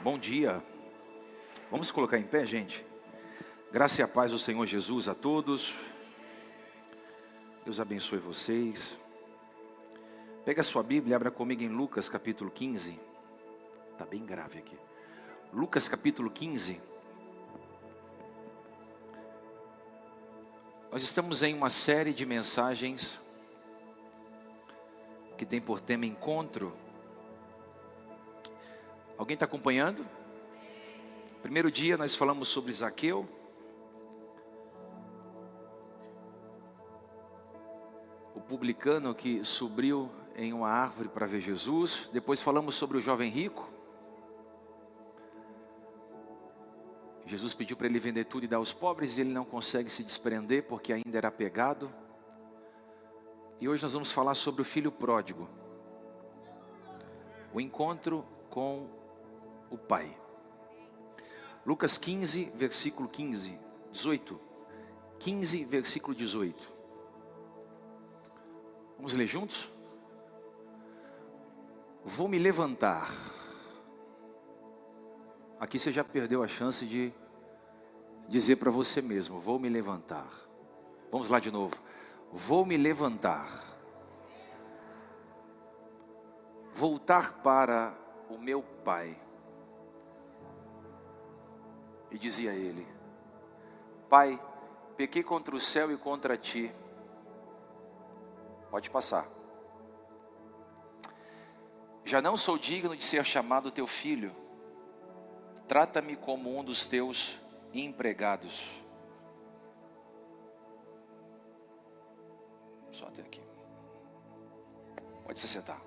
Bom dia. Vamos colocar em pé, gente? Graça e a paz do Senhor Jesus a todos. Deus abençoe vocês. Pega a sua Bíblia e abra comigo em Lucas capítulo 15. Está bem grave aqui. Lucas capítulo 15. Nós estamos em uma série de mensagens que tem por tema encontro. Alguém está acompanhando? Primeiro dia nós falamos sobre Zaqueu. O publicano que subiu em uma árvore para ver Jesus. Depois falamos sobre o jovem rico. Jesus pediu para ele vender tudo e dar aos pobres, e ele não consegue se desprender porque ainda era apegado. E hoje nós vamos falar sobre o filho pródigo. O encontro com o pai. Lucas 15, versículo 18. 15, versículo 18. Vamos ler juntos? Vou me levantar. Aqui você já perdeu a chance de dizer para você mesmo: vou me levantar. Vamos lá de novo. Vou me levantar. Voltar para o meu pai. E dizia ele: Pai, pequei contra o céu e contra ti. Pode passar. Já não sou digno de ser chamado teu filho. Trata-me como um dos teus empregados. Só até aqui. Pode se sentar.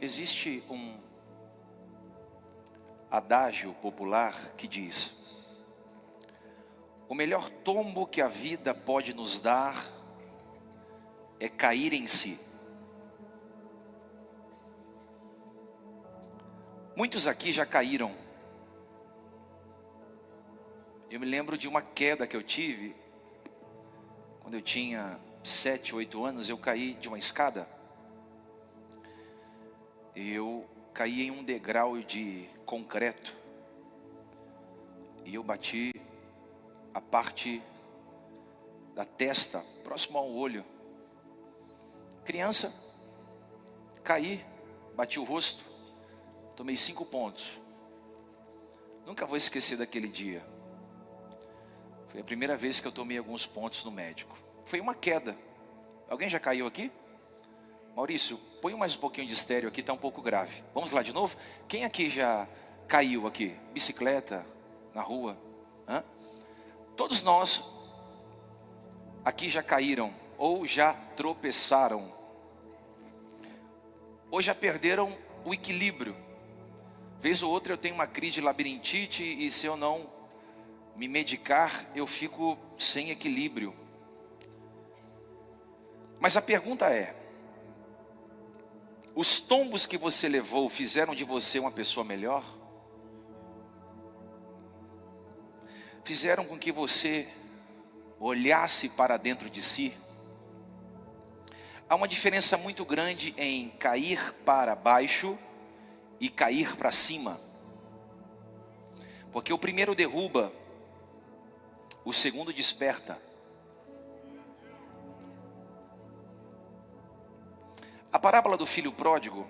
Existe um adágio popular que diz: o melhor tombo que a vida pode nos dar é cair em si. Muitos aqui já caíram. Eu me lembro de uma queda que eu tive quando eu tinha 7, 8 anos. Eu caí de uma escada. Eu caí em um degrau de concreto e eu bati a parte da testa, próximo ao olho. Criança, caí, bati o rosto, tomei 5 pontos. Nunca vou esquecer daquele dia. Foi a primeira vez que eu tomei alguns pontos no médico. Foi uma queda. Alguém já caiu aqui? Maurício, põe mais um pouquinho de estéreo aqui, está um pouco grave. Vamos lá de novo? Quem aqui já caiu aqui? Bicicleta, na rua? Hã? Todos nós aqui já caíram, ou já tropeçaram, ou já perderam o equilíbrio. Vez ou outra eu tenho uma crise de labirintite e se eu não me medicar, eu fico sem equilíbrio. Mas a pergunta é: os tombos que você levou fizeram de você uma pessoa melhor? Fizeram com que você olhasse para dentro de si? Há uma diferença muito grande em cair para baixo e cair para cima. Porque o primeiro derruba, o segundo desperta. A parábola do filho pródigo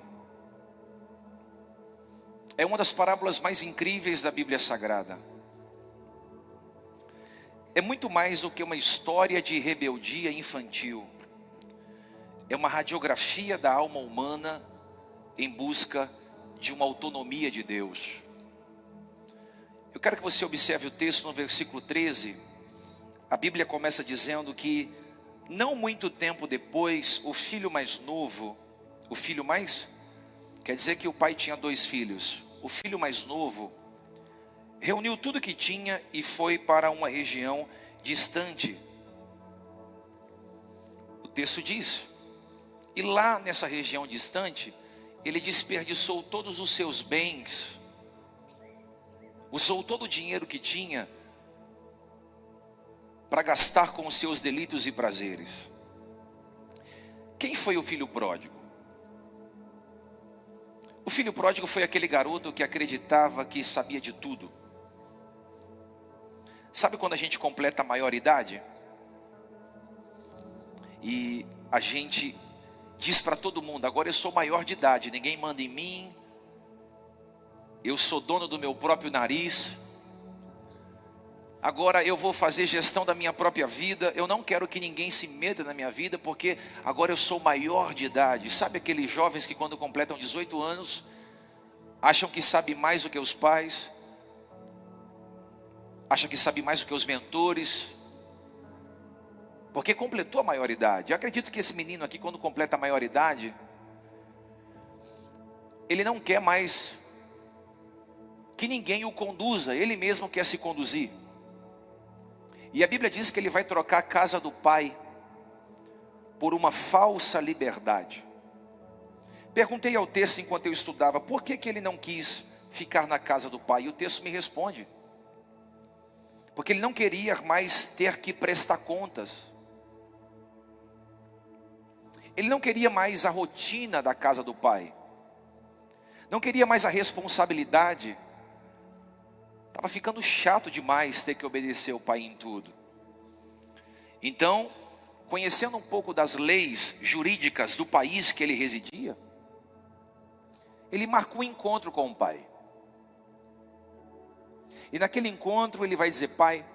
é uma das parábolas mais incríveis da Bíblia Sagrada. É muito mais do que uma história de rebeldia infantil. É uma radiografia da alma humana em busca de uma autonomia de Deus. Eu quero que você observe o texto no versículo 13. A Bíblia começa dizendo que não muito tempo depois, o filho mais novo, quer dizer que o pai tinha 2 filhos. O filho mais novo reuniu tudo que tinha e foi para uma região distante. O texto diz: e lá nessa região distante, ele desperdiçou todos os seus bens usou todo o dinheiro que tinha para gastar com os seus delitos e prazeres. Quem foi o filho pródigo? O filho pródigo foi aquele garoto que acreditava que sabia de tudo. Sabe quando a gente completa a maioridade? E a gente diz para todo mundo: agora eu sou maior de idade, ninguém manda em mim, eu sou dono do meu próprio nariz, agora eu vou fazer gestão da minha própria vida, eu não quero que ninguém se meta na minha vida, porque agora eu sou maior de idade. Sabe aqueles jovens que quando completam 18 anos, acham que sabem mais do que os pais, acham que sabem mais do que os mentores, porque completou a maioridade. Eu acredito que esse menino aqui, quando completa a maioridade, ele não quer mais que ninguém o conduza, ele mesmo quer se conduzir. E a Bíblia diz que ele vai trocar a casa do pai por uma falsa liberdade. Perguntei ao texto enquanto eu estudava, por que ele não quis ficar na casa do pai? E o texto me responde: porque ele não queria mais ter que prestar contas. Ele não queria mais a rotina da casa do pai. Não queria mais a responsabilidade. Estava ficando chato demais ter que obedecer o pai em tudo. Então, conhecendo um pouco das leis jurídicas do país que ele residia, ele marcou um encontro com o pai. E naquele encontro ele vai dizer: pai,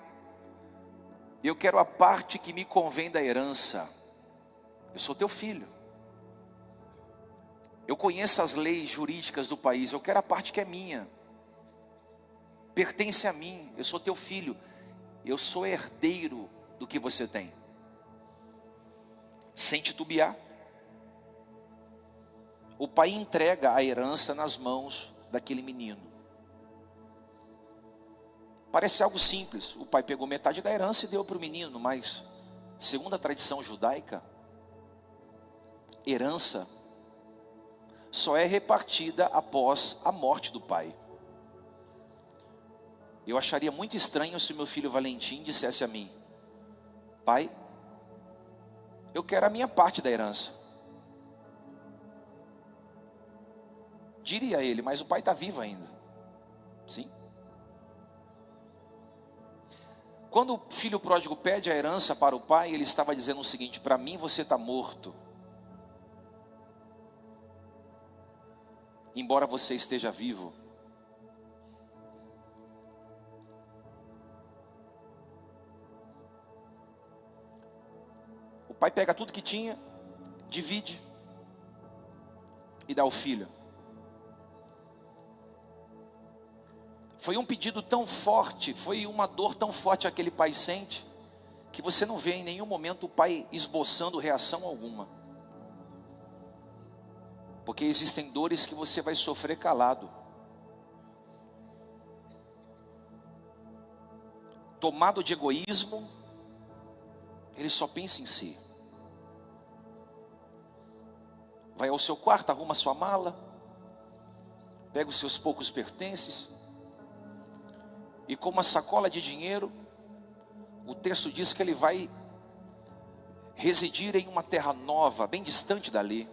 eu quero a parte que me convém da herança. Eu sou teu filho. Eu conheço as leis jurídicas do país. Eu quero a parte que é minha. Pertence a mim. Eu sou teu filho. Eu sou herdeiro do que você tem. Sem titubear, o pai entrega a herança nas mãos daquele menino. Parece algo simples. O pai pegou metade da herança e deu para o menino, mas segundo a tradição judaica, herança só é repartida após a morte do pai. Eu acharia muito estranho se meu filho Valentim dissesse a mim: pai, eu quero a minha parte da herança. Diria ele, mas o pai está vivo ainda. Sim. Quando o filho pródigo pede a herança para o pai, ele estava dizendo o seguinte: para mim você está morto, embora você esteja vivo. O pai pega tudo que tinha, divide e dá ao filho. Foi um pedido tão forte, foi uma dor tão forte que aquele pai sente, que você não vê em nenhum momento o pai esboçando reação alguma. Porque existem dores que você vai sofrer calado. Tomado de egoísmo, ele só pensa em si. Vai ao seu quarto, arruma sua mala, pega os seus poucos pertences, e com uma sacola de dinheiro, o texto diz que ele vai residir em uma terra nova, bem distante dali.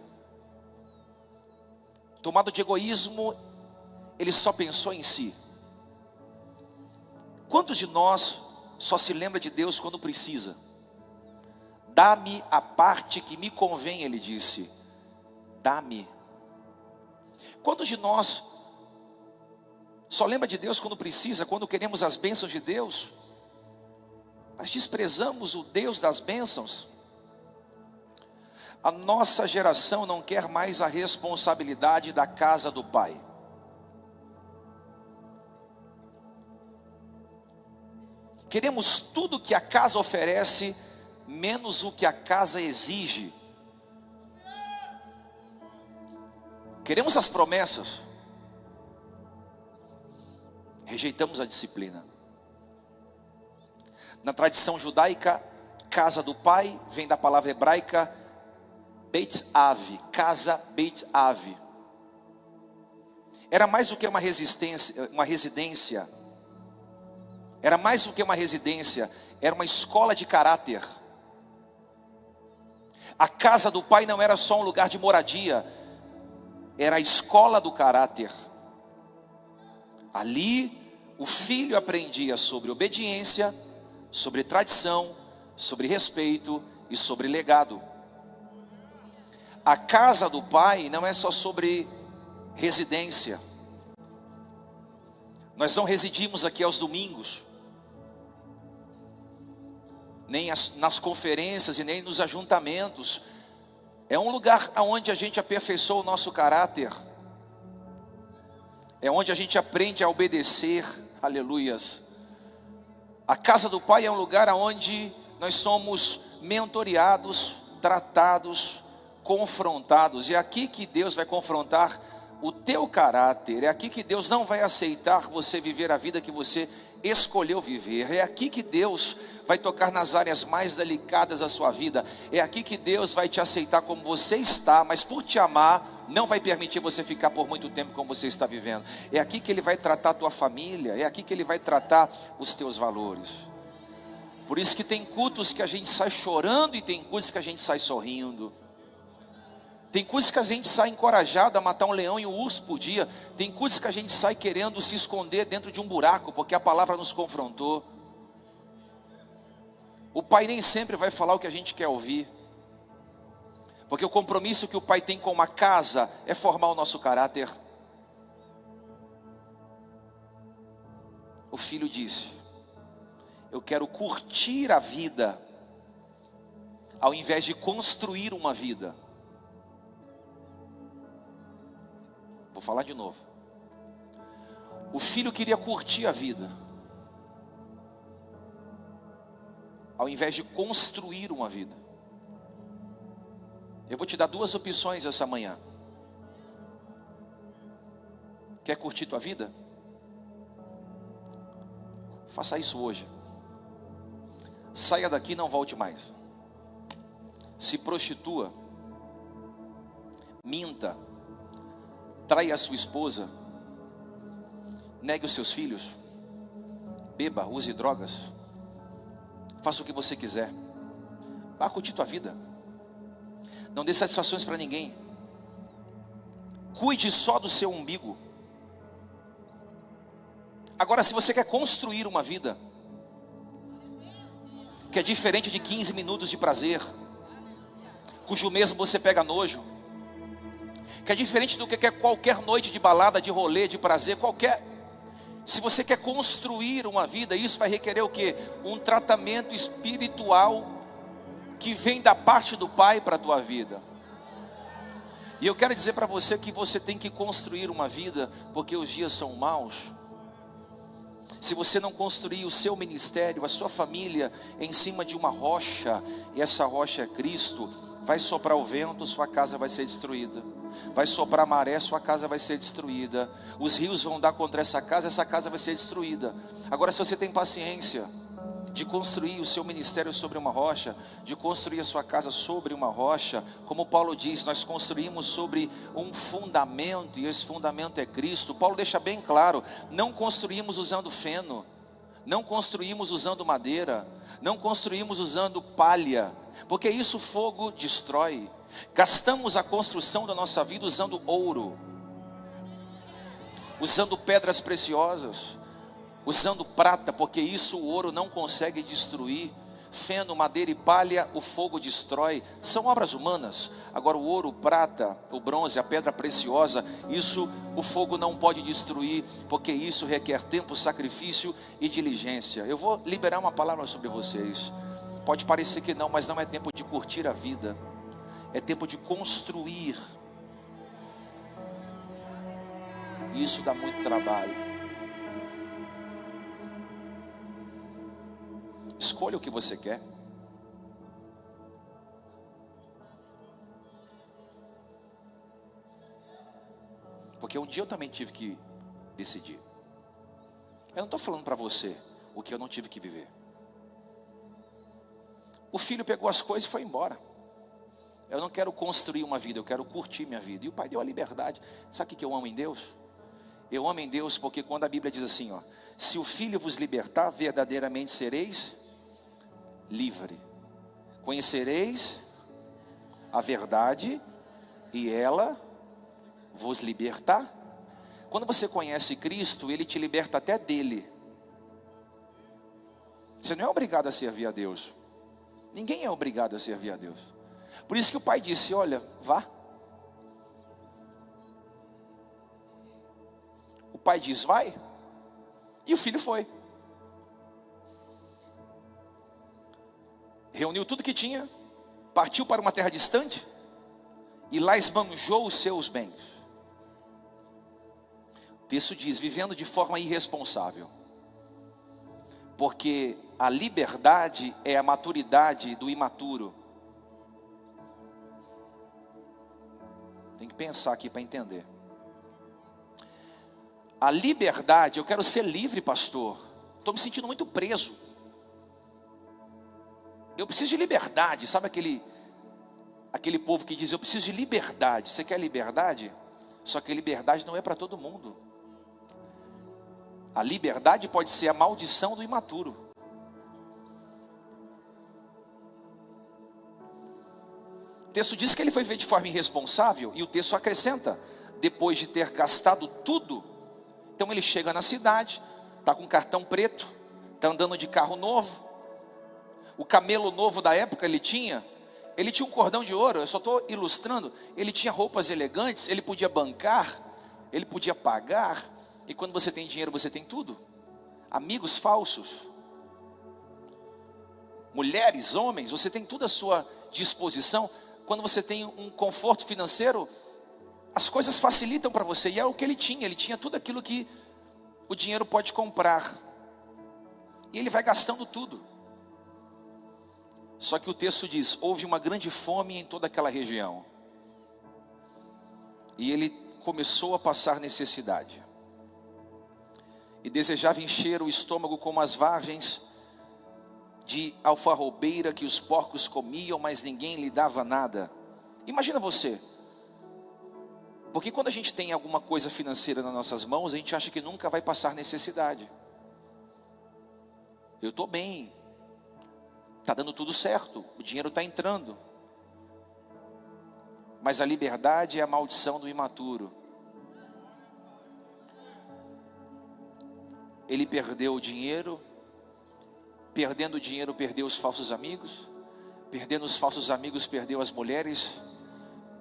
Tomado de egoísmo, ele só pensou em si. Quantos de nós só se lembra de Deus quando precisa? Dá-me a parte que me convém, ele disse. Dá-me. Quantos de nós só lembra de Deus quando precisa, quando queremos as bênçãos de Deus? Mas desprezamos o Deus das bênçãos. A nossa geração não quer mais a responsabilidade da casa do pai. Queremos tudo que a casa oferece, menos o que a casa exige. Queremos as promessas, rejeitamos a disciplina. Na tradição judaica, casa do pai vem da palavra hebraica Beit Av, casa Beit Av. Era mais do que uma residência, Era mais do que uma residência, era uma escola de caráter. A casa do pai não era só um lugar de moradia, era a escola do caráter. Ali o filho aprendia sobre obediência, sobre tradição, sobre respeito e sobre legado. A casa do pai não é só sobre residência. Nós não residimos aqui aos domingos, nem nas conferências e nem nos ajuntamentos. É um lugar onde a gente aperfeiçoa o nosso caráter. É onde a gente aprende a obedecer. Aleluias. A casa do pai é um lugar onde nós somos mentoreados, tratados, confrontados. É aqui que Deus vai confrontar o teu caráter. É aqui que Deus não vai aceitar você viver a vida que você escolheu viver. É aqui que Deus vai tocar nas áreas mais delicadas da sua vida. É aqui que Deus vai te aceitar como você está, mas por te amar, não vai permitir você ficar por muito tempo como você está vivendo. É aqui que Ele vai tratar a tua família. É aqui que Ele vai tratar os teus valores. Por isso que tem cultos que a gente sai chorando e tem cultos que a gente sai sorrindo. Tem cultos que a gente sai encorajado a matar um leão e um urso por dia. Tem cultos que a gente sai querendo se esconder dentro de um buraco, porque a palavra nos confrontou. O pai nem sempre vai falar o que a gente quer ouvir, porque o compromisso que o pai tem com uma casa é formar o nosso caráter. O filho disse: eu quero curtir a vida, ao invés de construir uma vida. Vou falar de novo. O filho queria curtir a vida, ao invés de construir uma vida. Eu vou te dar duas opções essa manhã. Quer curtir tua vida? Faça isso hoje. Saia daqui e não volte mais. Se prostitua. Minta. Traia a sua esposa. Negue os seus filhos. Beba, use drogas. Faça o que você quiser. Vá curtir tua vida. Não dê satisfações para ninguém. Cuide só do seu umbigo. Agora, se você quer construir uma vida que é diferente de 15 minutos de prazer, cujo mesmo você pega nojo, que é diferente do que é qualquer noite de balada, de rolê, de prazer, qualquer. Se você quer construir uma vida, isso vai requerer o quê? Um tratamento espiritual que vem da parte do Pai para a tua vida. E eu quero dizer para você que você tem que construir uma vida, porque os dias são maus. Se você não construir o seu ministério, a sua família em cima de uma rocha, e essa rocha é Cristo, vai soprar o vento, sua casa vai ser destruída. Vai soprar a maré, sua casa vai ser destruída. Os rios vão dar contra essa casa vai ser destruída. Agora, se você tem paciência de construir o seu ministério sobre uma rocha, de construir a sua casa sobre uma rocha, como Paulo diz, nós construímos sobre um fundamento, e esse fundamento é Cristo. Paulo deixa bem claro, não construímos usando feno, não construímos usando madeira, não construímos usando palha, porque isso o fogo destrói. Gastamos a construção da nossa vida usando ouro, usando pedras preciosas, usando prata, porque isso o ouro não consegue destruir. Feno, madeira e palha, o fogo destrói. São obras humanas. Agora o ouro, o prata, o bronze, a pedra preciosa, isso o fogo não pode destruir, porque isso requer tempo, sacrifício e diligência. Eu vou liberar uma palavra sobre vocês. Pode parecer que não, mas não é tempo de curtir a vida, é tempo de construir. E isso dá muito trabalho. Escolha o que você quer. Porque um dia eu também tive que decidir. Eu não estou falando para você o que eu não tive que viver. O filho pegou as coisas e foi embora. Eu não quero construir uma vida, eu quero curtir minha vida. E o pai deu a liberdade. Sabe o que eu amo em Deus? Eu amo em Deus porque quando a Bíblia diz assim, ó, Se o Filho vos libertar, verdadeiramente sereis livre. Conhecereis a verdade e ela vos libertar. Quando você conhece Cristo, Ele te liberta até dele. Você não é obrigado a servir a Deus. Ninguém é obrigado a servir a Deus. Por isso que o pai disse, olha, vá. O pai diz, vai. E o filho foi. Reuniu tudo que tinha, partiu para uma terra distante e lá esbanjou os seus bens. O texto diz, vivendo de forma irresponsável. Porque a liberdade é a maturidade do imaturo. Tem que pensar aqui para entender. A liberdade, eu quero ser livre, pastor. Estou me sentindo muito preso. Eu preciso de liberdade. Sabe aquele povo que diz, eu preciso de liberdade. Você quer liberdade? Só que liberdade não é para todo mundo. A liberdade pode ser a maldição do imaturo. O texto diz que ele foi feito de forma irresponsável. E o texto acrescenta, depois de ter gastado tudo. Então ele chega na cidade, está com cartão preto, está andando de carro novo. O camelo novo da época ele tinha um cordão de ouro. Eu só estou ilustrando. Ele tinha roupas elegantes, ele podia bancar, ele podia pagar. E quando você tem dinheiro, você tem tudo. Amigos falsos, mulheres, homens, você tem tudo à sua disposição. Quando você tem um conforto financeiro, as coisas facilitam para você. E é o que ele tinha tudo aquilo que o dinheiro pode comprar. E ele vai gastando tudo. Só que o texto diz, houve uma grande fome em toda aquela região. E ele começou a passar necessidade. E desejava encher o estômago como as vargens de alfarrobeira que os porcos comiam, mas ninguém lhe dava nada. Imagina você. Porque quando a gente tem alguma coisa financeira nas nossas mãos, a gente acha que nunca vai passar necessidade. Eu estou bem. Está dando tudo certo. O dinheiro está entrando. Mas a liberdade é a maldição do imaturo. Ele perdeu o dinheiro. Perdendo o dinheiro, perdeu os falsos amigos. Perdendo os falsos amigos, perdeu as mulheres.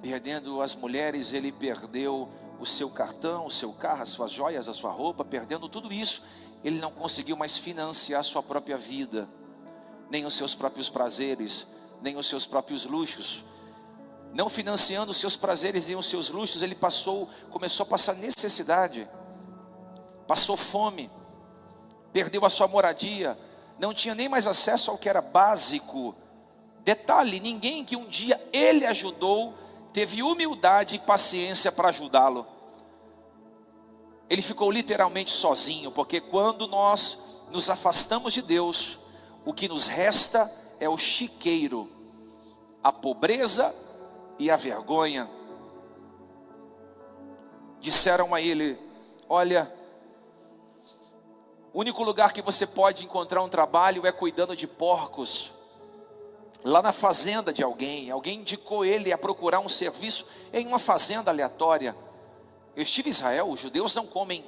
Perdendo as mulheres, ele perdeu o seu cartão, o seu carro, as suas joias, a sua roupa. Perdendo tudo isso, ele não conseguiu mais financiar a sua própria vida, nem os seus próprios prazeres, nem os seus próprios luxos. Não financiando os seus prazeres e os seus luxos, ele começou a passar necessidade. Passou fome. Perdeu a sua moradia. Não tinha nem mais acesso ao que era básico. Detalhe, ninguém que um dia ele ajudou teve humildade e paciência para ajudá-lo. Ele ficou literalmente sozinho, porque quando nós nos afastamos de Deus, o que nos resta é o chiqueiro, a pobreza e a vergonha. Disseram a ele, olha, o único lugar que você pode encontrar um trabalho é cuidando de porcos. Lá na fazenda de alguém indicou ele a procurar um serviço em uma fazenda aleatória. Eu estive em Israel, os judeus não comem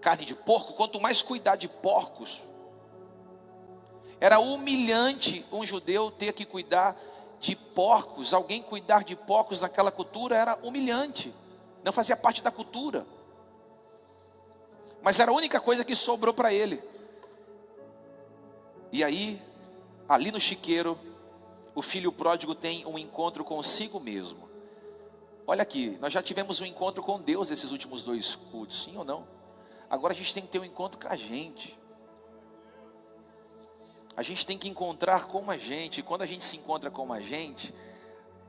carne de porco, quanto mais cuidar de porcos. Era humilhante um judeu ter que cuidar de porcos. Alguém cuidar de porcos naquela cultura era humilhante, não fazia parte da cultura. Mas era a única coisa que sobrou para ele. E aí, ali no chiqueiro, o filho pródigo tem um encontro consigo mesmo. Olha aqui, nós já tivemos um encontro com Deus nesses últimos 2 cultos, sim ou não? Agora a gente tem que ter um encontro com a gente. A gente tem que encontrar com a gente. E quando a gente se encontra com a gente,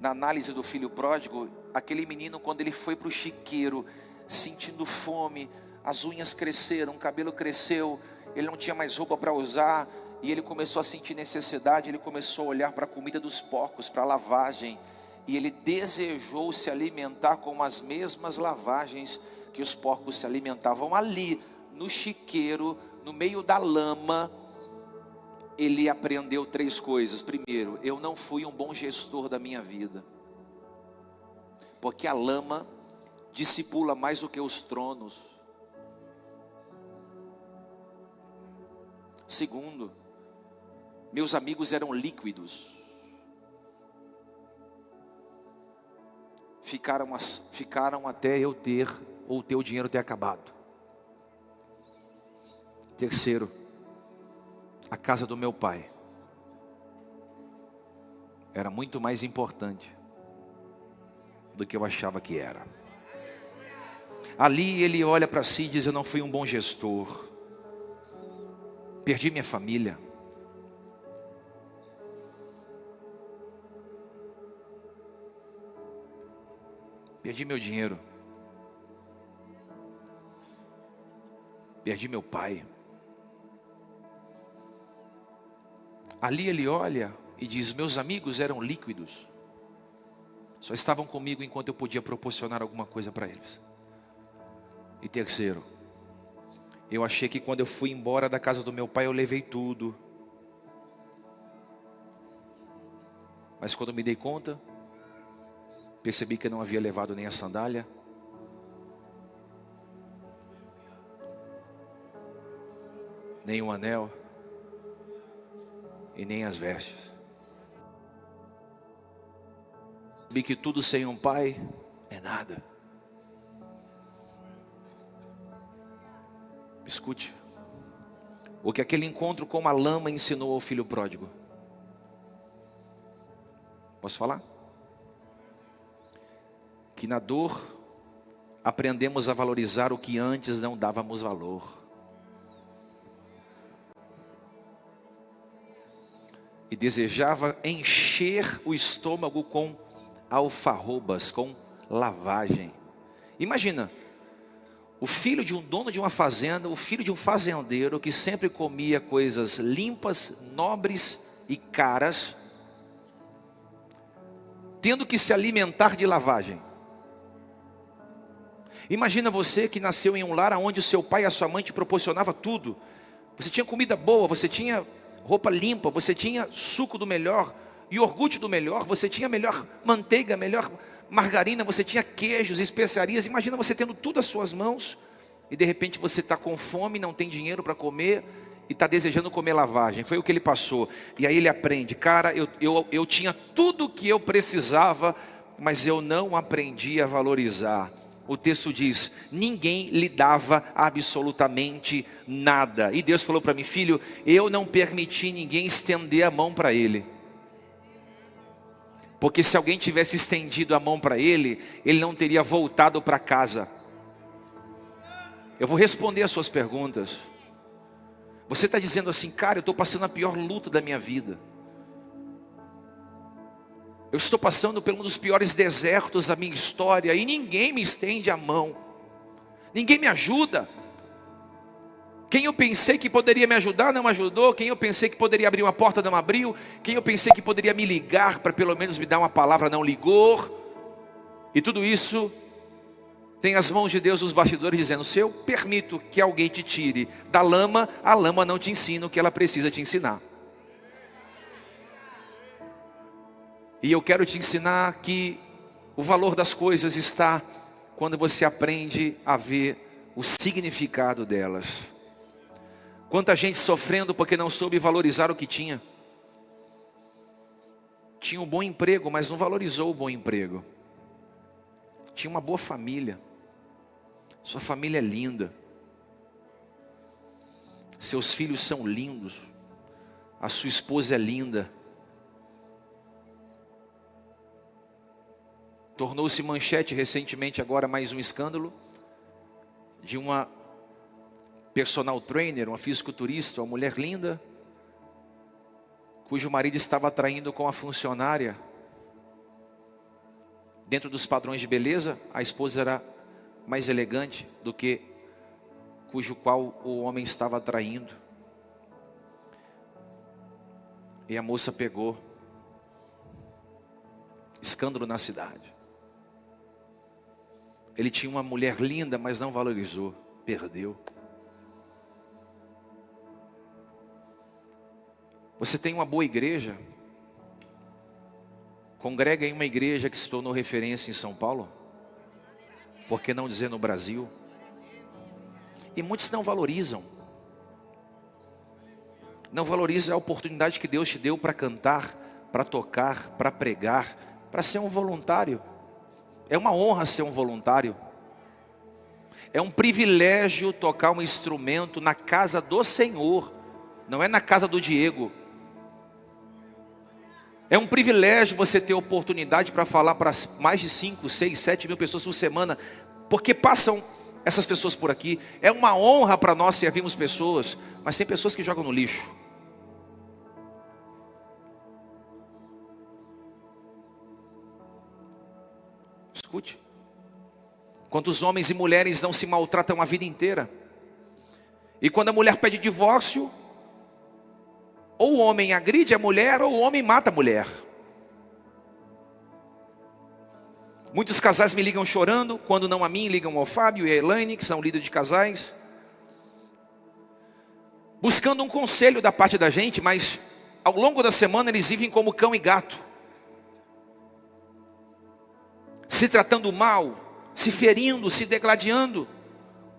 na análise do filho pródigo, aquele menino, quando ele foi para o chiqueiro, sentindo fome, as unhas cresceram, o cabelo cresceu, ele não tinha mais roupa para usar, e ele começou a sentir necessidade. Ele começou a olhar para a comida dos porcos, para a lavagem, e ele desejou se alimentar com as mesmas lavagens que os porcos se alimentavam. Ali, no chiqueiro, no meio da lama, ele aprendeu 3 coisas. Primeiro, eu não fui um bom gestor da minha vida, porque a lama discipula mais do que os tronos. Segundo, meus amigos eram líquidos, ficaram até eu ter, ou o teu dinheiro ter acabado. Terceiro, a casa do meu pai era muito mais importante do que eu achava que era. Ali ele olha para si e diz: eu não fui um bom gestor, perdi minha família, perdi meu dinheiro, perdi meu pai. Ali ele olha e diz: meus amigos eram líquidos, só estavam comigo enquanto eu podia proporcionar alguma coisa para eles. E terceiro, eu achei que quando eu fui embora da casa do meu pai eu levei tudo, mas quando me dei conta, percebi que eu não havia levado nem a sandália, nem um anel, e nem as vestes. Percebi que tudo sem um pai é nada. Escute, o que aquele encontro com a lama ensinou ao filho pródigo. Posso falar? Que na dor aprendemos a valorizar o que antes não dávamos valor. E desejava encher o estômago com alfarrobas, com lavagem. Imagina, o filho de um dono de uma fazenda, o filho de um fazendeiro que sempre comia coisas limpas, nobres e caras, tendo que se alimentar de lavagem. Imagina você que nasceu em um lar onde o seu pai e a sua mãe te proporcionavam tudo. Você tinha comida boa, você tinha roupa limpa, você tinha suco do melhor, iogurte do melhor, você tinha melhor manteiga, melhor margarina, você tinha queijos, especiarias. Imagina você tendo tudo às suas mãos e de repente você está com fome, não tem dinheiro para comer e está desejando comer lavagem. Foi o que ele passou. E aí ele aprende: cara, eu tinha tudo o que eu precisava, mas eu não aprendi a valorizar. O texto diz: ninguém lhe dava absolutamente nada. E Deus falou para mim: filho, eu não permiti ninguém estender a mão para ele. Porque se alguém tivesse estendido a mão para ele, ele não teria voltado para casa. Eu vou responder as suas perguntas. Você está dizendo assim: cara, eu estou passando a pior luta da minha vida. Eu estou passando por um dos piores desertos da minha história e ninguém me estende a mão. Ninguém me ajuda. Quem eu pensei que poderia me ajudar não me ajudou. Quem eu pensei que poderia abrir uma porta não abriu. Quem eu pensei que poderia me ligar para pelo menos me dar uma palavra não ligou. E tudo isso tem as mãos de Deus nos bastidores dizendo: se eu permito que alguém te tire da lama, a lama não te ensina o que ela precisa te ensinar. E eu quero te ensinar que o valor das coisas está quando você aprende a ver o significado delas. Quanta gente sofrendo porque não soube valorizar o que tinha. Tinha um bom emprego, mas não valorizou o bom emprego. Tinha uma boa família. Sua família é linda. Seus filhos são lindos. A sua esposa é linda. Tornou-se manchete recentemente agora mais um escândalo de uma personal trainer, uma fisiculturista, uma mulher linda, cujo marido estava traindo com a funcionária. Dentro dos padrões de beleza, a esposa era mais elegante do que cujo qual o homem estava traindo. E a moça pegou. Escândalo na cidade. Ele tinha uma mulher linda, mas não valorizou, perdeu. Você tem uma boa igreja? Congrega em uma igreja que se tornou referência em São Paulo? Por que não dizer no Brasil? E muitos não valorizam. Não valoriza a oportunidade que Deus te deu para cantar, para tocar, para pregar, para ser um voluntário. É uma honra ser um voluntário. É um privilégio tocar um instrumento na casa do Senhor, não é na casa do Diego. É um privilégio você ter oportunidade para falar para mais de 5, 6, 7 mil pessoas por semana, porque passam essas pessoas por aqui. É uma honra para nós servirmos pessoas, mas tem pessoas que jogam no lixo. Escute. Quantos homens e mulheres não se maltratam a vida inteira? E quando a mulher pede divórcio, ou o homem agride a mulher, ou o homem mata a mulher. Muitos casais me ligam chorando, quando não a mim, ligam ao Fábio e a Elaine, que são líderes de casais, buscando um conselho da parte da gente, mas ao longo da semana eles vivem como cão e gato, se tratando mal, se ferindo, se degladiando.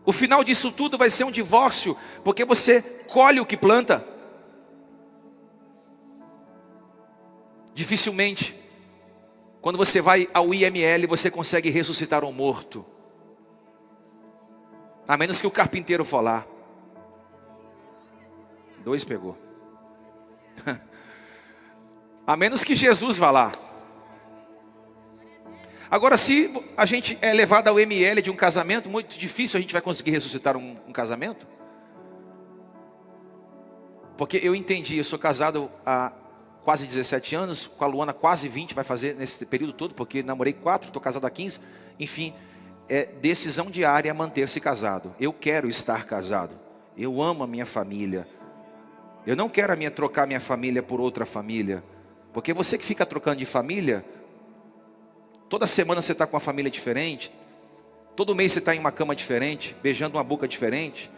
O final disso tudo vai ser um divórcio, porque você colhe o que planta. Dificilmente, quando você vai ao IML, você consegue ressuscitar um morto, a menos que o carpinteiro for lá. 2 pegou. A menos que Jesus vá lá. Agora, se a gente é levado ao ML de um casamento, muito difícil a gente vai conseguir ressuscitar um casamento. Porque eu entendi, eu sou casado há quase 17 anos, com a Luana quase 20, vai fazer nesse período todo, porque namorei 4, estou casado há 15. Enfim, é decisão diária manter-se casado. Eu quero estar casado. Eu amo a minha família. Eu não quero trocar minha família por outra família. Porque você que fica trocando de família, toda semana você está com uma família diferente, todo mês você está em uma cama diferente, beijando uma boca diferente,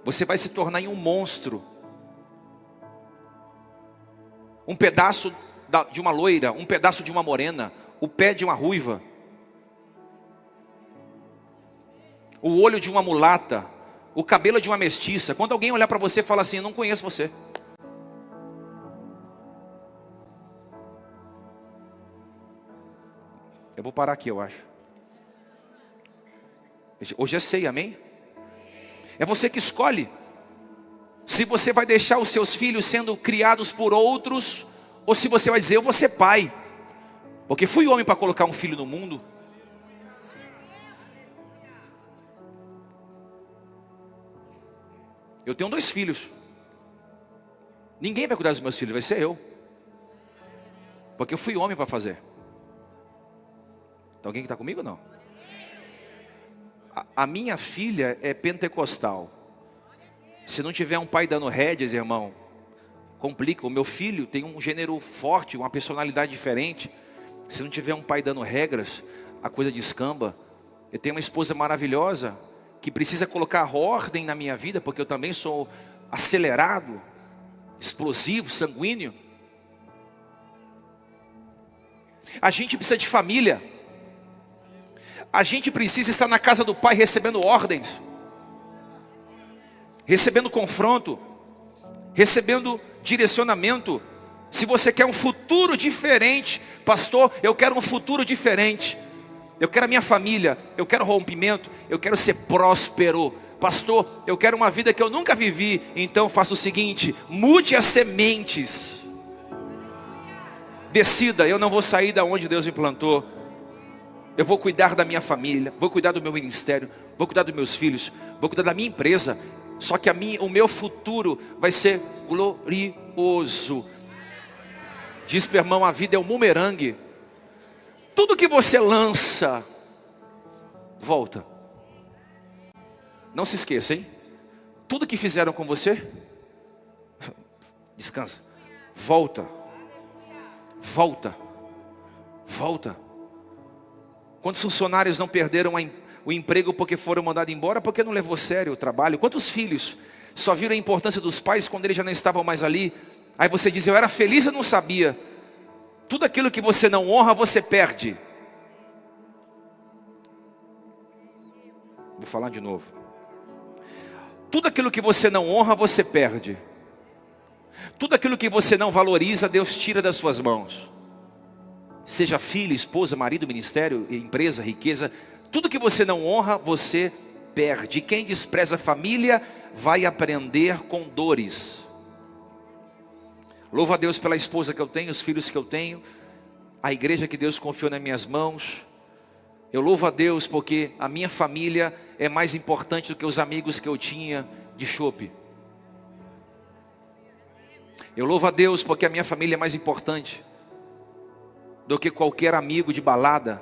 você vai se tornar em um monstro. Um pedaço de uma loira, um pedaço de uma morena, o pé de uma ruiva, o olho de uma mulata, o cabelo de uma mestiça. Quando alguém olhar para você e falar assim, eu não conheço você. Eu vou parar aqui, eu acho. Hoje é ceia, amém? É você que escolhe se você vai deixar os seus filhos sendo criados por outros, ou se você vai dizer, eu vou ser pai, porque fui homem para colocar um filho no mundo. Eu tenho 2 filhos. Ninguém vai cuidar dos meus filhos, vai ser eu, porque eu fui homem para fazer. Tem alguém que está comigo ou não? A minha filha é pentecostal. Se não tiver um pai dando rédeas, irmão, complica. O meu filho tem um gênero forte, uma personalidade diferente. Se não tiver um pai dando regras, a coisa descamba. Eu tenho uma esposa maravilhosa, que precisa colocar ordem na minha vida, porque eu também sou acelerado, explosivo, sanguíneo. A gente precisa de família. A gente precisa estar na casa do Pai recebendo ordens, recebendo confronto, recebendo direcionamento. Se você quer um futuro diferente, pastor, eu quero um futuro diferente. Eu quero a minha família, eu quero rompimento, eu quero ser próspero. Pastor, eu quero uma vida que eu nunca vivi. Então faça o seguinte, mude as sementes. Decida, eu não vou sair da onde Deus me plantou. Eu vou cuidar da minha família, vou cuidar do meu ministério, vou cuidar dos meus filhos, vou cuidar da minha empresa. Só que o meu futuro vai ser glorioso. Diz para o irmão, a vida é um bumerangue. Tudo que você lança, volta. Não se esqueça, hein? Tudo que fizeram com você, descansa. Volta. Volta. Volta. Quantos funcionários não perderam o emprego porque foram mandados embora, porque não levou a sério o trabalho? Quantos filhos só viram a importância dos pais quando eles já não estavam mais ali? Aí você diz, eu era feliz, eu não sabia. Tudo aquilo que você não honra, você perde. Vou falar de novo. Tudo aquilo que você não honra, você perde. Tudo aquilo que você não valoriza, Deus tira das suas mãos. Seja filho, esposa, marido, ministério, empresa, riqueza. Tudo que você não honra, você perde. Quem despreza a família, vai aprender com dores. Louvo a Deus pela esposa que eu tenho, os filhos que eu tenho, a igreja que Deus confiou nas minhas mãos. Eu louvo a Deus porque a minha família é mais importante do que os amigos que eu tinha de chope. Eu louvo a Deus porque a minha família é mais importante do que qualquer amigo de balada.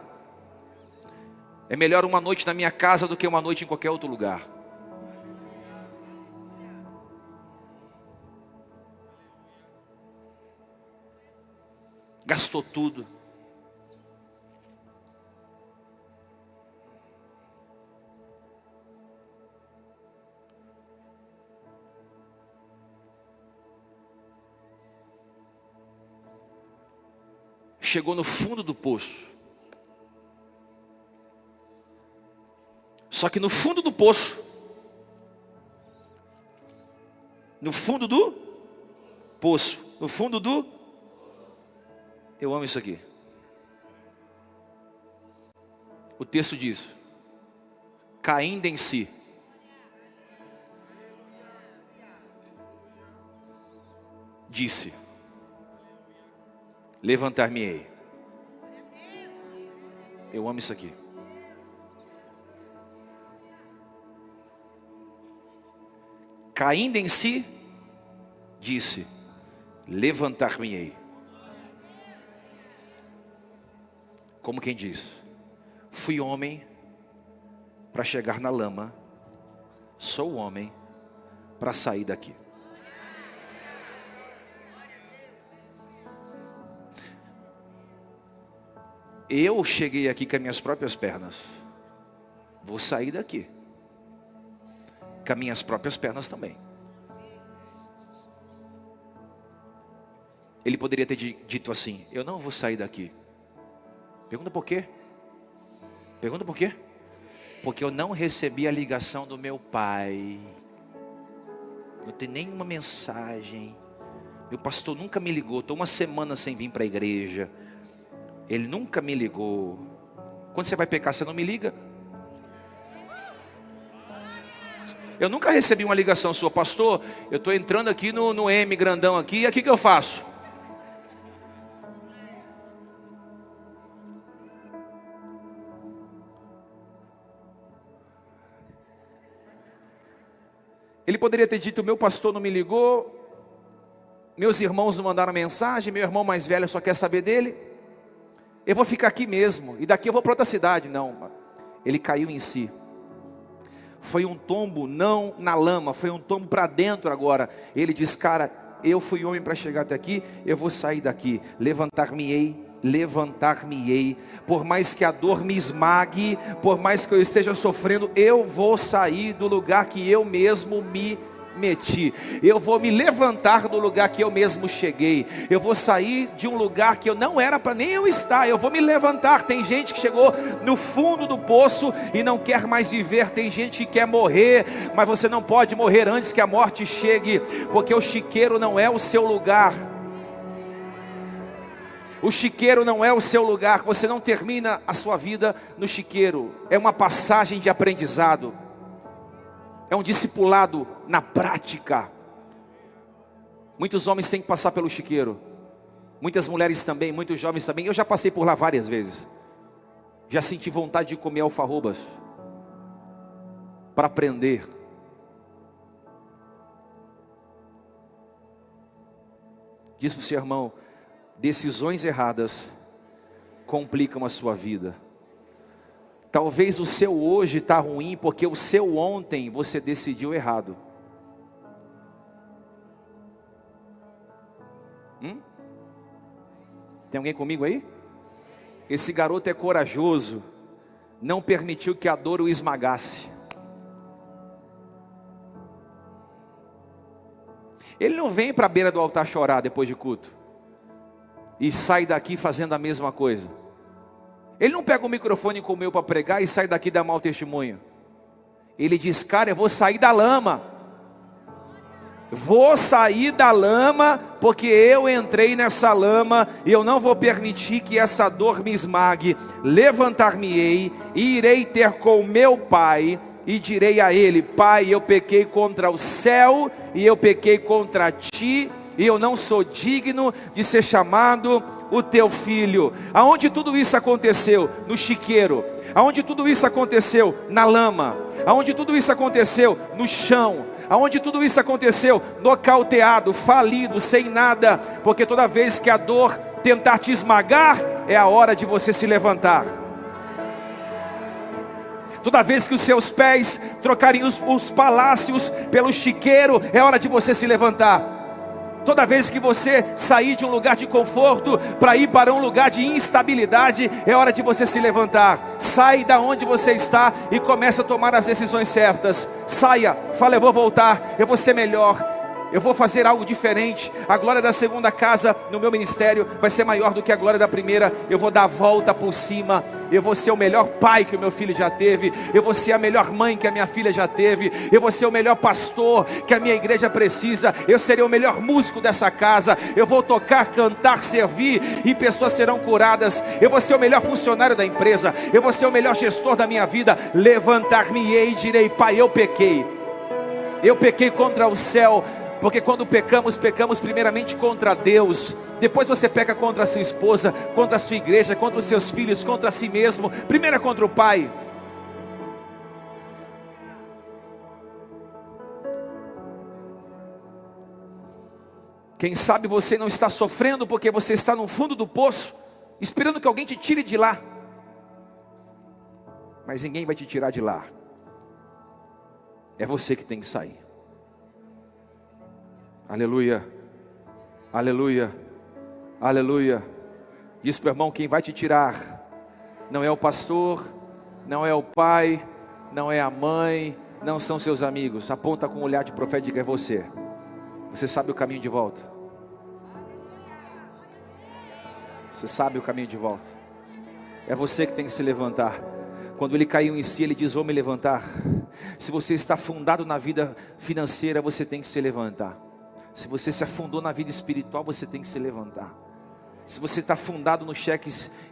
É melhor uma noite na minha casa do que uma noite em qualquer outro lugar. Gastou tudo. Chegou no fundo do poço. Só que no fundo do poço, no fundo do poço, no fundo do... Eu amo isso aqui. O texto diz, caindo em si, disse, levantar-me-ei. Eu amo isso aqui. Caindo em si, disse, levantar-me-ei. Como quem diz, fui homem para chegar na lama, sou homem para sair daqui. Eu cheguei aqui com as minhas próprias pernas, vou sair daqui com as minhas próprias pernas também. Ele poderia ter dito assim, eu não vou sair daqui. Pergunta por quê? Pergunta por quê? Porque eu não recebi a ligação do meu pai. Não tem nenhuma mensagem. Meu pastor nunca me ligou. Estou uma semana sem vir para a igreja. Ele nunca me ligou. Quando você vai pecar, você não me liga? Eu nunca recebi uma ligação sua, pastor. Eu estou entrando aqui no M grandão aqui. E aqui o que eu faço? Ele poderia ter dito, meu pastor não me ligou, meus irmãos não mandaram mensagem, meu irmão mais velho só quer saber dele, eu vou ficar aqui mesmo, e daqui eu vou para outra cidade. Não, ele caiu em si. Foi um tombo não na lama, foi um tombo para dentro agora. Ele diz, cara, eu fui homem para chegar até aqui, eu vou sair daqui, levantar-me-ei. Levantar-me-ei, por mais que a dor me esmague, por mais que eu esteja sofrendo, eu vou sair do lugar que eu mesmo me meti, eu vou me levantar do lugar que eu mesmo cheguei, eu vou sair de um lugar que eu não era para nem eu estar, eu vou me levantar. Tem gente que chegou no fundo do poço e não quer mais viver, tem gente que quer morrer, mas você não pode morrer antes que a morte chegue, porque o chiqueiro não é o seu lugar. O chiqueiro não é o seu lugar. Você não termina a sua vida no chiqueiro. É uma passagem de aprendizado. É um discipulado na prática. Muitos homens têm que passar pelo chiqueiro. Muitas mulheres também, muitos jovens também. Eu já passei por lá várias vezes. Já senti vontade de comer alfarrobas para aprender. Diz para o seu irmão, decisões erradas complicam a sua vida. Talvez o seu hoje está ruim porque o seu ontem você decidiu errado. Tem alguém comigo aí? Esse garoto é corajoso, não permitiu que a dor o esmagasse. Ele não vem para a beira do altar chorar depois de culto e sai daqui fazendo a mesma coisa. Ele não pega o microfone como eu para pregar e sai daqui dar mau testemunho. Ele diz: cara, eu vou sair da lama. Vou sair da lama, porque eu entrei nessa lama e eu não vou permitir que essa dor me esmague. Levantar-me-ei e irei ter com meu pai e direi a ele: Pai, eu pequei contra o céu e eu pequei contra ti, e eu não sou digno de ser chamado o teu filho. Aonde tudo isso aconteceu? No chiqueiro. Aonde tudo isso aconteceu? Na lama. Aonde tudo isso aconteceu? No chão. Aonde tudo isso aconteceu? Nocauteado, falido, sem nada. Porque toda vez que a dor tentar te esmagar, é a hora de você se levantar. Toda vez que os seus pés trocarem os palácios pelo chiqueiro, é hora de você se levantar. Toda vez que você sair de um lugar de conforto para ir para um lugar de instabilidade, é hora de você se levantar. Sai da onde você está e comece a tomar as decisões certas. Saia, fala: eu vou voltar, eu vou ser melhor, eu vou fazer algo diferente. A glória da segunda casa no meu ministério vai ser maior do que a glória da primeira. Eu vou dar a volta por cima. Eu vou ser o melhor pai que o meu filho já teve. Eu vou ser a melhor mãe que a minha filha já teve. Eu vou ser o melhor pastor que a minha igreja precisa. Eu serei o melhor músico dessa casa. Eu vou tocar, cantar, servir e pessoas serão curadas. Eu vou ser o melhor funcionário da empresa. Eu vou ser o melhor gestor da minha vida. Levantar-me-ei e direi: Pai, eu pequei. Eu pequei contra o céu. Porque quando pecamos, pecamos primeiramente contra Deus. Depois você peca contra a sua esposa, contra a sua igreja, contra os seus filhos, contra si mesmo. Primeiro é contra o Pai. Quem sabe você não está sofrendo porque você está no fundo do poço, esperando que alguém te tire de lá. Mas ninguém vai te tirar de lá. É você que tem que sair. Aleluia, aleluia, aleluia. Diz para o irmão: quem vai te tirar não é o pastor, não é o pai, não é a mãe, não são seus amigos. Aponta com um olhar de profético: é você. Você sabe o caminho de volta. Você sabe o caminho de volta. É você que tem que se levantar. Quando ele caiu em si, ele diz: vou me levantar. Se você está afundado na vida financeira, você tem que se levantar. Se você se afundou na vida espiritual, você tem que se levantar. Se você está afundado no cheque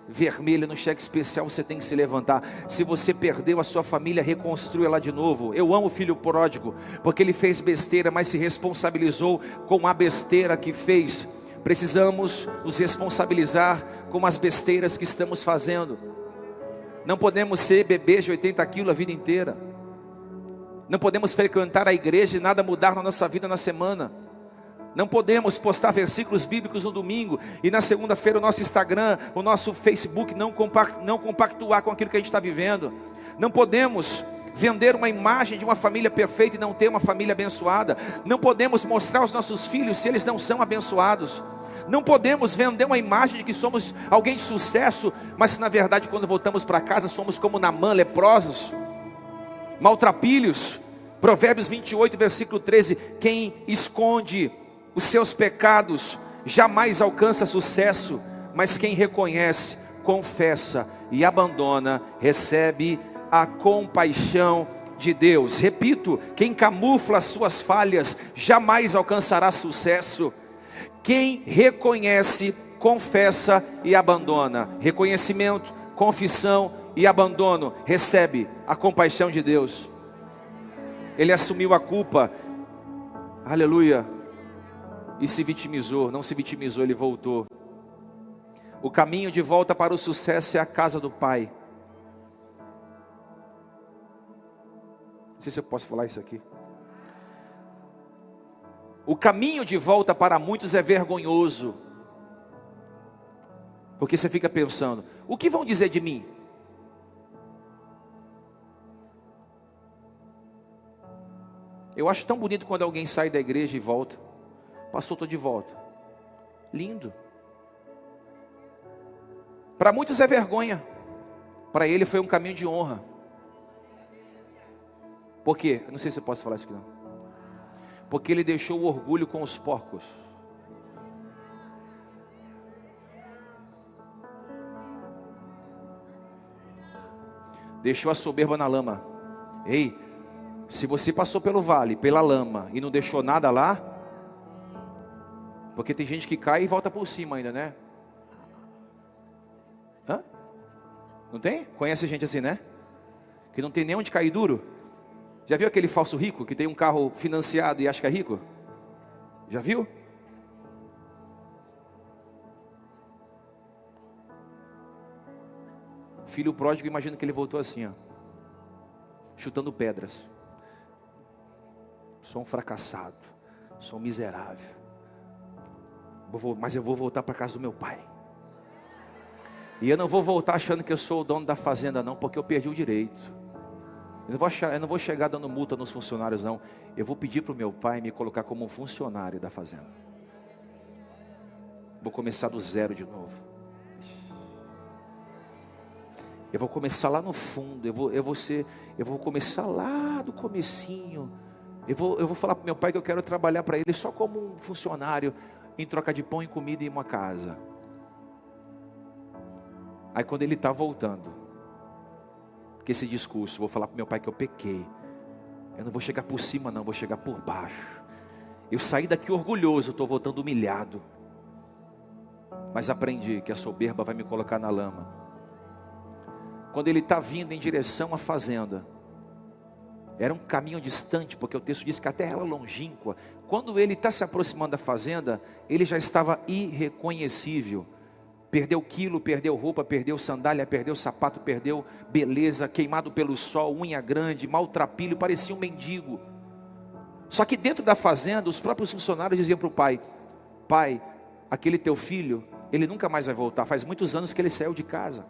vermelho, no cheque especial, você tem que se levantar. Se você perdeu a sua família, reconstrua ela de novo. Eu amo o filho pródigo, porque ele fez besteira, mas se responsabilizou com a besteira que fez. Precisamos nos responsabilizar com as besteiras que estamos fazendo. Não podemos ser bebês de 80 quilos a vida inteira. Não podemos frequentar a igreja e nada mudar na nossa vida na semana. Não podemos postar versículos bíblicos no domingo e na segunda-feira o nosso Instagram, o nosso Facebook não compactuar com aquilo que a gente está vivendo. Não podemos vender uma imagem de uma família perfeita e não ter uma família abençoada. Não podemos mostrar aos nossos filhos se eles não são abençoados. Não podemos vender uma imagem de que somos alguém de sucesso, mas na verdade quando voltamos para casa somos como Naamã, leprosos, maltrapilhos. Provérbios 28, versículo 13: quem esconde os seus pecados jamais alcança sucesso, mas quem reconhece, confessa e abandona, recebe a compaixão de Deus. Repito, quem camufla as suas falhas jamais alcançará sucesso. Quem reconhece, confessa e abandona. Reconhecimento, confissão e abandono, recebe a compaixão de Deus. Ele assumiu a culpa, aleluia, e se vitimizou. Não se vitimizou, ele voltou. O caminho de volta para o sucesso é a casa do Pai. Não sei se eu posso falar isso aqui. O caminho de volta para muitos é vergonhoso, porque você fica pensando: o que vão dizer de mim? Eu acho tão bonito quando alguém sai da igreja e volta. Pastor, estou de volta. Lindo. Para muitos é vergonha. Para ele foi um caminho de honra. Por quê? Eu não sei se eu posso falar isso aqui não. Porque ele deixou o orgulho com os porcos. Deixou a soberba na lama. Ei, se você passou pelo vale, pela lama e não deixou nada lá, porque tem gente que cai e volta por cima ainda, né? Hã? Não tem? Conhece gente assim, né? Que não tem nem onde cair duro. Já viu aquele falso rico que tem um carro financiado e acha que é rico? Já viu? Filho pródigo, imagina que ele voltou assim, ó, chutando pedras. Sou um fracassado, sou um miserável, mas eu vou voltar para a casa do meu pai. E eu não vou voltar achando que eu sou o dono da fazenda não, porque eu perdi o direito. Eu não vou chegar dando multa nos funcionários não. Eu vou pedir para o meu pai me colocar como um funcionário da fazenda. Vou começar do zero de novo. Eu vou começar lá no fundo. Eu vou começar lá do comecinho. Eu vou falar para o meu pai que eu quero trabalhar para ele só como um funcionário, em troca de pão e comida e uma casa. Aí quando ele está voltando, que esse discurso, vou falar para o meu pai que eu pequei. Eu não vou chegar por cima não, vou chegar por baixo. Eu saí daqui orgulhoso, estou voltando humilhado. Mas aprendi que a soberba vai me colocar na lama. Quando ele está vindo em direção à fazenda, era um caminho distante, porque o texto diz que a terra era longínqua. Quando ele está se aproximando da fazenda, ele já estava irreconhecível. Perdeu quilo, perdeu roupa, perdeu sandália, perdeu sapato, perdeu beleza, queimado pelo sol, unha grande, maltrapilho, parecia um mendigo. Só que dentro da fazenda, os próprios funcionários diziam para o pai: pai, aquele teu filho, ele nunca mais vai voltar, faz muitos anos que ele saiu de casa.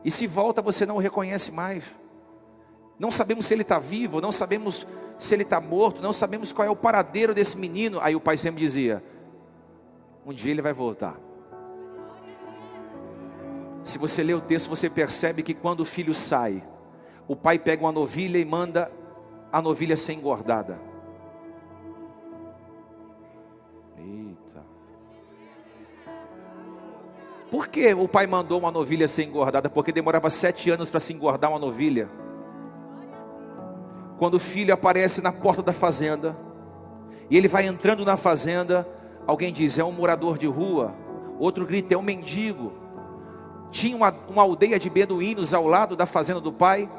E se volta você não o reconhece mais. Não sabemos se ele está vivo, não sabemos se ele está morto, não sabemos qual é o paradeiro desse menino. Aí o pai sempre dizia: um dia ele vai voltar. Se você lê o texto, você percebe que quando o filho sai, o pai pega uma novilha e manda a novilha ser engordada. Eita. Por que o pai mandou uma novilha ser engordada? Porque demorava 7 anos para se engordar uma novilha. Quando o filho aparece na porta da fazenda, e ele vai entrando na fazenda, alguém diz: é um morador de rua. Outro grita: é um mendigo. Tinha uma aldeia de beduínos ao lado da fazenda do pai,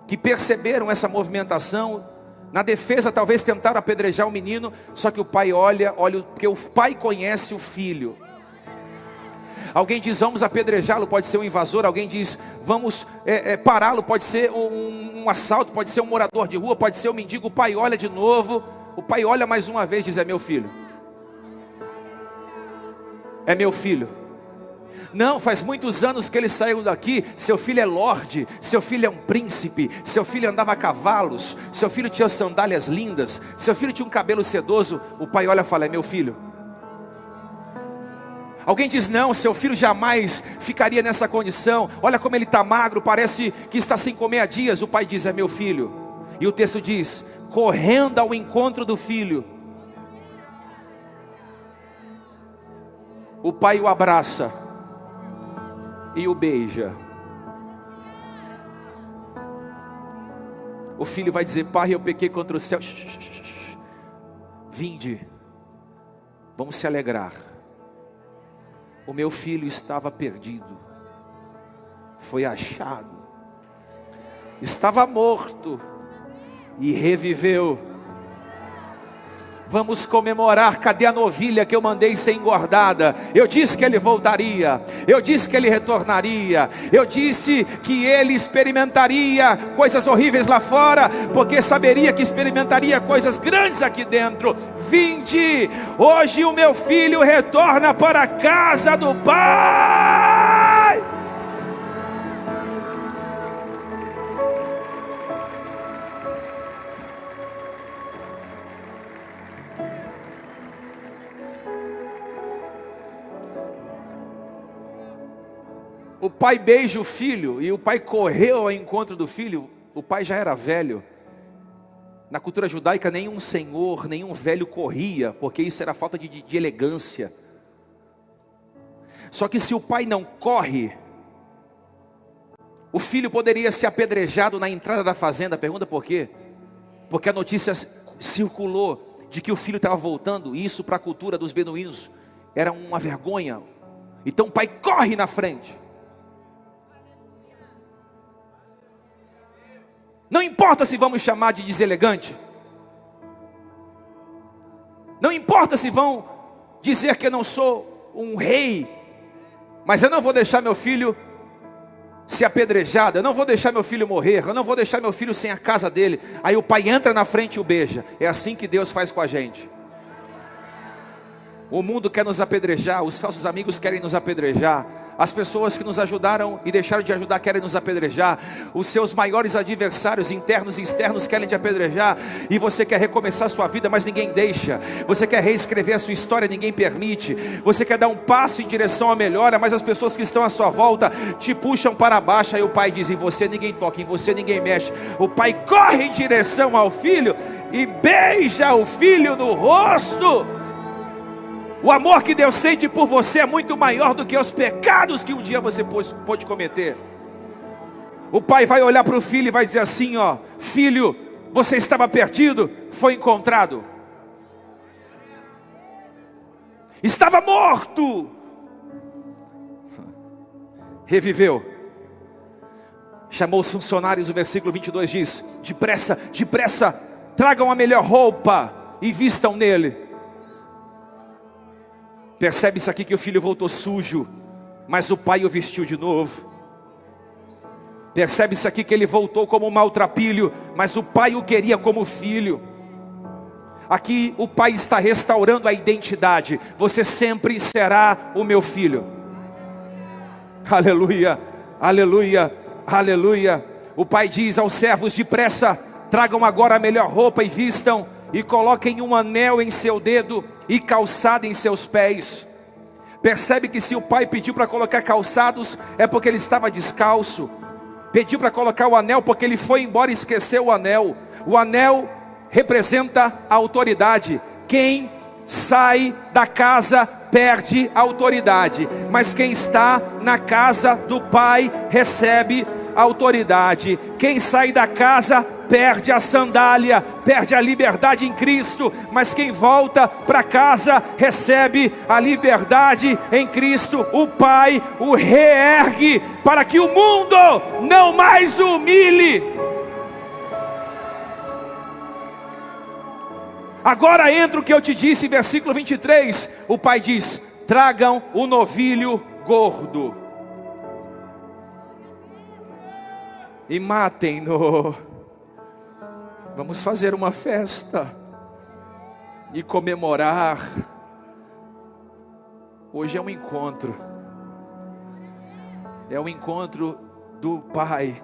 que perceberam essa movimentação. Na defesa talvez tentaram apedrejar o menino, só que o pai olha, porque o pai conhece o filho. Alguém diz: vamos apedrejá-lo, pode ser um invasor. Alguém diz: vamos pará-lo, pode ser um assalto, pode ser um morador de rua, pode ser um mendigo. O pai olha de novo, o pai olha mais uma vez e diz: é meu filho. É meu filho. Não, faz muitos anos que ele saiu daqui. Seu filho é lorde, seu filho é um príncipe, seu filho andava a cavalos, seu filho tinha sandálias lindas, seu filho tinha um cabelo sedoso. O pai olha e fala: é meu filho. Alguém diz: não, seu filho jamais ficaria nessa condição. Olha como ele está magro, parece que está sem comer há dias. O pai diz: é meu filho. E o texto diz: correndo ao encontro do filho, o pai o abraça e o beija. O filho vai dizer: pai, eu pequei contra o céu. Vinde, vamos se alegrar. O meu filho estava perdido, foi achado. Estava morto e reviveu. Vamos comemorar. Cadê a novilha que eu mandei ser engordada? Eu disse que ele voltaria, eu disse que ele retornaria, eu disse que ele experimentaria coisas horríveis lá fora, porque saberia que experimentaria coisas grandes aqui dentro. Vinde, hoje o meu filho retorna para a casa do pai. O pai beija o filho, e o pai correu ao encontro do filho. O pai já era velho, Na cultura judaica, nenhum senhor, nenhum velho corria, porque isso era falta de elegância. Só que se o pai não corre, o filho poderia ser apedrejado na entrada da fazenda. Pergunta por quê? Porque a notícia circulou de que o filho estava voltando, e isso para a cultura dos beduínos era uma vergonha. Então o pai corre na frente. Não importa se vamos chamar de deselegante, não importa se vão dizer que eu não sou um rei, mas eu não vou deixar meu filho ser apedrejado, eu não vou deixar meu filho morrer, eu não vou deixar meu filho sem a casa dele. Aí o pai entra na frente e o beija. É assim que Deus faz com a gente. O mundo quer nos apedrejar, os falsos amigos querem nos apedrejar, as pessoas que nos ajudaram e deixaram de ajudar querem nos apedrejar, os seus maiores adversários internos e externos querem te apedrejar, e você quer recomeçar a sua vida, mas ninguém deixa. Você quer reescrever a sua história, ninguém permite. Você quer dar um passo em direção à melhora, mas as pessoas que estão à sua volta te puxam para baixo. Aí o pai diz: em você ninguém toca, em você ninguém mexe. O pai corre em direção ao filho e beija o filho no rosto. O amor que Deus sente por você é muito maior do que os pecados que um dia você pôde cometer. O pai vai olhar para o filho e vai dizer assim: ó, filho, você estava perdido, foi encontrado. Estava morto, reviveu. Chamou os funcionários, o versículo 22 diz: depressa, depressa, tragam a melhor roupa e vistam nele. Percebe isso aqui, que o filho voltou sujo, mas o pai o vestiu de novo. Percebe isso aqui, que ele voltou como um maltrapilho, mas o pai o queria como filho. Aqui o pai está restaurando a identidade. Você sempre será o meu filho. Aleluia, aleluia, aleluia. O pai diz aos servos: depressa, tragam agora a melhor roupa e vistam, e coloquem um anel em seu dedo e calçado em seus pés. Percebe que se o pai pediu para colocar calçados, é porque ele estava descalço. Pediu para colocar o anel porque ele foi embora e esqueceu o anel. O anel representa a autoridade. Quem sai da casa perde a autoridade, mas quem está na casa do pai recebe a autoridade. Quem sai da casa perde a sandália, perde a liberdade em Cristo, mas quem volta para casa recebe a liberdade em Cristo. O Pai o reergue para que o mundo não mais o humilhe. Agora entra o que eu te disse, versículo 23. O pai diz: tragam o novilho gordo e matem-no. Vamos fazer uma festa e comemorar. Hoje é um encontro. É o encontro do pai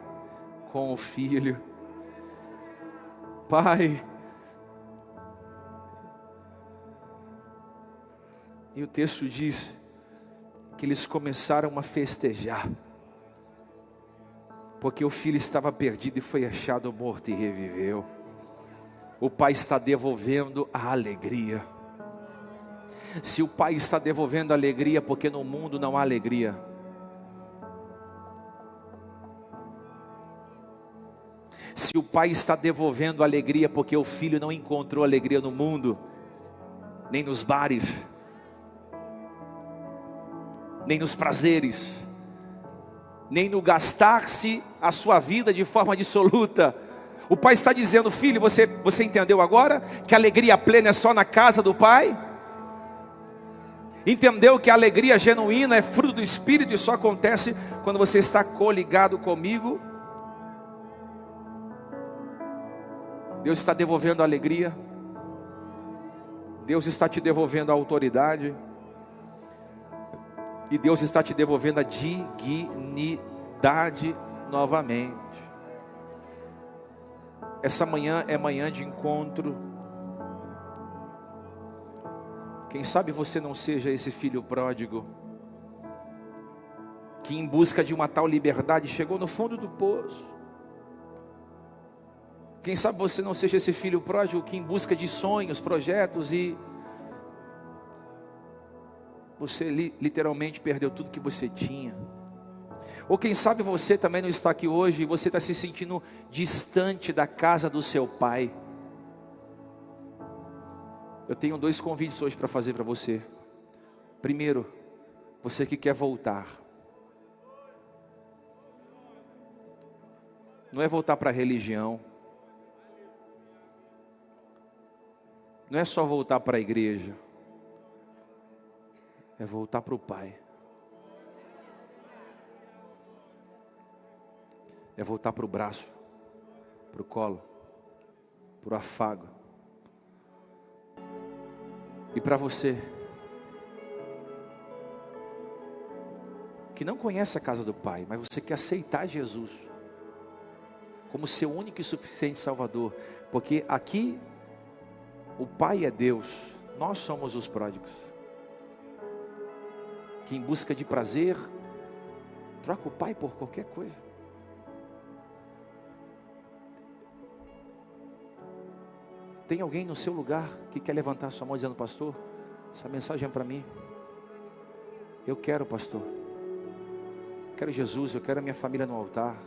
com o filho. Pai. E o texto diz que eles começaram a festejar, porque o filho estava perdido e foi achado morto e reviveu. O pai está devolvendo a alegria. Se o pai está devolvendo a alegria, porque no mundo não há alegria. Se o pai está devolvendo a alegria, porque o filho não encontrou alegria no mundo, nem nos bares, nem nos prazeres, nem no gastar-se a sua vida de forma dissoluta. O pai está dizendo: filho, você entendeu agora que a alegria plena é só na casa do pai? Entendeu que a alegria genuína é fruto do Espírito e só acontece quando você está coligado comigo? Deus está devolvendo a alegria. Deus está te devolvendo a autoridade. E Deus está te devolvendo a dignidade novamente. Essa manhã é manhã de encontro. Quem sabe você não seja esse filho pródigo, que em busca de uma tal liberdade chegou no fundo do poço. Quem sabe você não seja esse filho pródigo que em busca de sonhos, projetos e você literalmente perdeu tudo que você tinha. Ou quem sabe você também não está aqui hoje e você está se sentindo distante da casa do seu pai. Eu tenho 2 convites hoje para fazer para você. Primeiro, você que quer voltar. Não é voltar para a religião. Não é só voltar para a igreja. É voltar para o Pai. É voltar para o braço, para o colo, para o afago. E para você que não conhece a casa do Pai, mas você quer aceitar Jesus como seu único e suficiente Salvador, porque aqui o Pai é Deus, nós somos os pródigos, que em busca de prazer troca o Pai por qualquer coisa. Tem alguém no seu lugar que quer levantar sua mão dizendo: pastor, essa mensagem é para mim. Eu quero, pastor. Eu quero Jesus, eu quero a minha família no altar.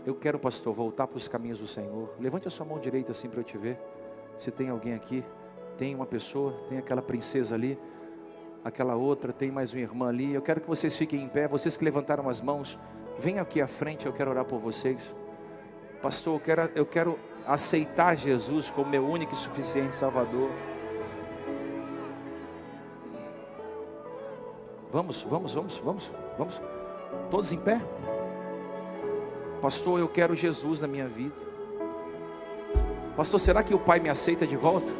Eu quero, pastor, voltar para os caminhos do Senhor. Levante a sua mão direita assim para eu te ver. Se tem alguém aqui, tem uma pessoa, tem aquela princesa ali, aquela outra, tem mais uma irmã ali. Eu quero que vocês fiquem em pé, vocês que levantaram as mãos, venham aqui à frente, eu quero orar por vocês. Pastor, eu quero aceitar Jesus como meu único e suficiente Salvador. Vamos. Todos em pé? Pastor, eu quero Jesus na minha vida. Pastor, será que o Pai me aceita de volta?